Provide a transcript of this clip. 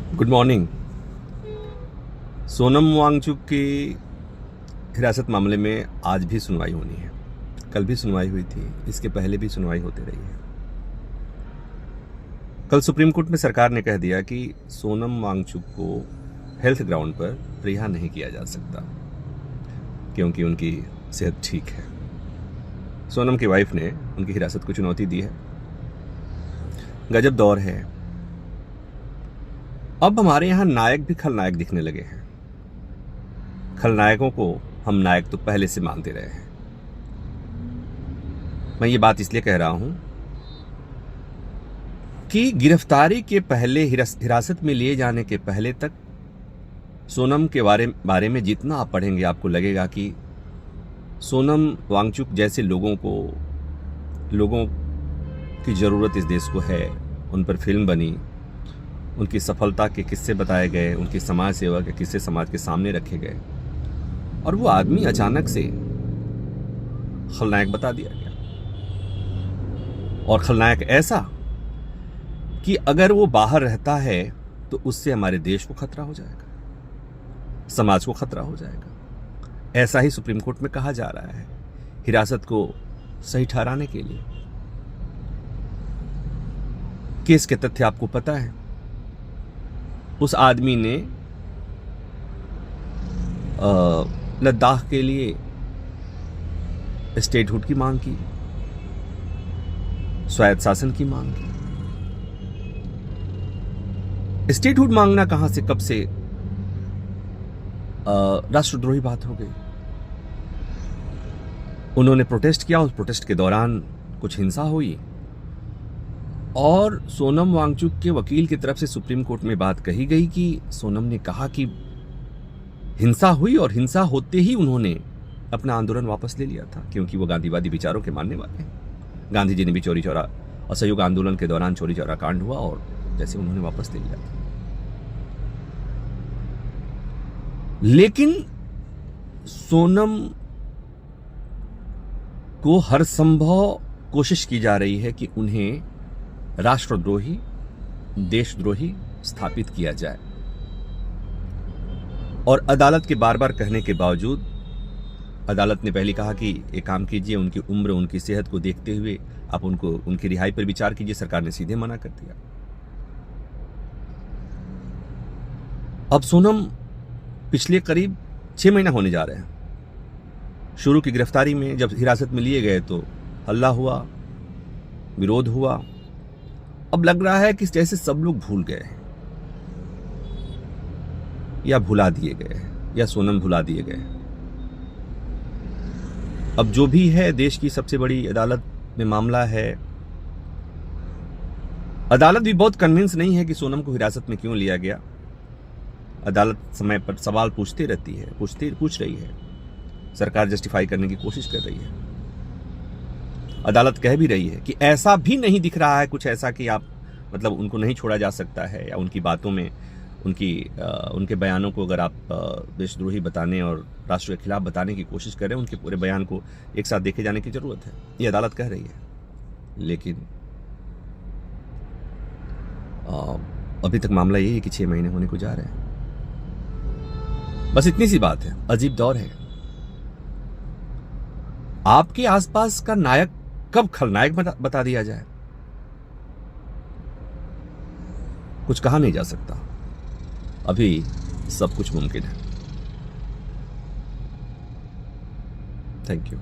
Good morning. Sonam Wangchuck की हिरासत मामले में आज भी सुनवाई होनी है। कल भी सुनवाई हुई थी, इसके पहले भी सुनवाई होती रही है। कल सुप्रीम कोर्ट में सरकार ने कह दिया कि सोनम वांगचुक को हेल्थ ग्राउंड पर रिहा नहीं किया जा सकता क्योंकि उनकी सेहत ठीक है। सोनम की वाइफ ने उनकी हिरासत को चुनौती दी है। गजब दौर है। अब हमारे यहां नायक भी खलनायक दिखने लगे हैं। खलनायकों को हम नायक तो पहले से मानते रहे हैं। मैं ये बात इसलिए कह रहा हूं कि गिरफ्तारी के पहले, हिरासत में लिए जाने के पहले तक सोनम के बारे में जितना आप पढ़ेंगे आपको लगेगा कि सोनम वांगचुक जैसे लोगों की ज़रूरत इस देश को है। उन पर फिल्म बनी, उनकी सफलता के किस्से बताए गए, उनकी समाज सेवा के किस्से समाज के सामने रखे गए और वो आदमी अचानक से खलनायक बता दिया गया। और खलनायक ऐसा कि अगर वो बाहर रहता है तो उससे हमारे देश को खतरा हो जाएगा, समाज को खतरा हो जाएगा। ऐसा ही सुप्रीम कोर्ट में कहा जा रहा है हिरासत को सही ठहराने के लिए। केस के तथ्य आपको पता है। उस आदमी ने लद्दाख के लिए स्टेटहुड की मांग की, स्वायत्त शासन की मांग की। स्टेटहुड मांगना कहां से कब से राष्ट्रद्रोही बात हो गई। उन्होंने प्रोटेस्ट किया, उस प्रोटेस्ट के दौरान कुछ हिंसा हुई और सोनम वांगचुक के वकील की तरफ से सुप्रीम कोर्ट में बात कही गई कि सोनम ने कहा कि हिंसा हुई और हिंसा होते ही उन्होंने अपना आंदोलन वापस ले लिया था क्योंकि वो गांधीवादी विचारों के मानने वाले हैं। गांधी जी ने भी चौरी चौरा असहयोग आंदोलन के दौरान चौरी चौरा कांड हुआ और जैसे उन्होंने वापस ले लिया था। लेकिन सोनम को हर संभव कोशिश की जा रही है कि उन्हें राष्ट्रद्रोही, देशद्रोही स्थापित किया जाए और अदालत के बार बार कहने के बावजूद अदालत ने पहले कहा कि एक काम कीजिए, उनकी उम्र, उनकी सेहत को देखते हुए आप उनकी रिहाई पर विचार कीजिए। सरकार ने सीधे मना कर दिया। अब सोनम पिछले करीब 6 महीना होने जा रहे हैं। शुरू की गिरफ्तारी में जब हिरासत में लिए गए तो हल्ला हुआ, विरोध हुआ। अब लग रहा है कि जैसे सब लोग भूल गए हैं या भुला दिए गए हैं या सोनम भुला दिए गए। अब जो भी है, देश की सबसे बड़ी अदालत में मामला है। अदालत भी बहुत कन्विंस नहीं है कि सोनम को हिरासत में क्यों लिया गया। अदालत समय पर सवाल पूछ रही है। सरकार जस्टिफाई करने की कोशिश कर रही है। अदालत कह भी रही है कि ऐसा भी नहीं दिख रहा है कुछ ऐसा कि आप उनको नहीं छोड़ा जा सकता है, या उनकी बातों में उनके बयानों को अगर आप देशद्रोही बताने और राष्ट्र के खिलाफ बताने की कोशिश कर रहे हैं, उनके पूरे बयान को एक साथ देखे जाने की जरूरत है। ये अदालत कह रही है। लेकिन अभी तक मामला यही है कि 6 महीने होने को जा रहे हैं। बस इतनी सी बात है। अजीब दौर है। आपके आसपास का नायक कब खलनायक बता दिया जाए, कुछ कहा नहीं जा सकता। अभी सब कुछ मुमकिन है। Thank you.